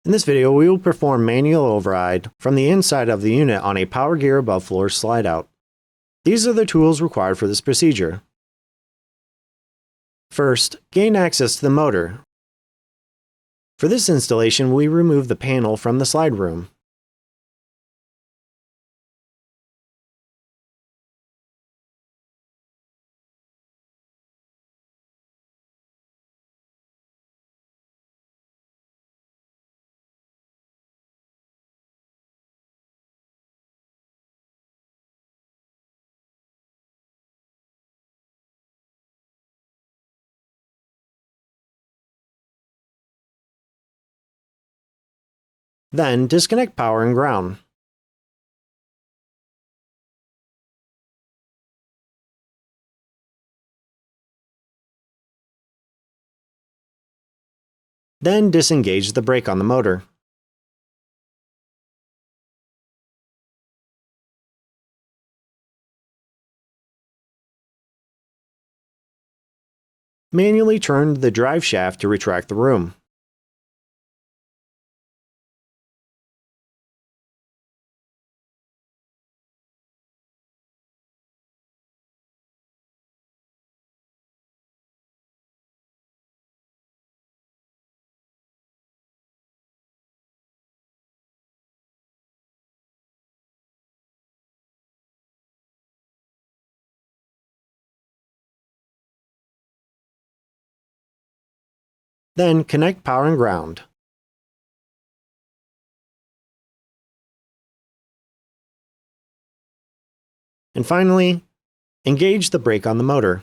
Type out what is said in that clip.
In this video, we will perform manual override from the inside of the unit on a power gear above floor slide out. These are the tools required for this procedure. First, gain access to the motor. For this installation, we remove the panel from the slide room. Then, disconnect power and ground. Then, disengage the brake on the motor. Manually turn the drive shaft to retract the room. Then, connect power and ground. And finally, engage the brake on the motor.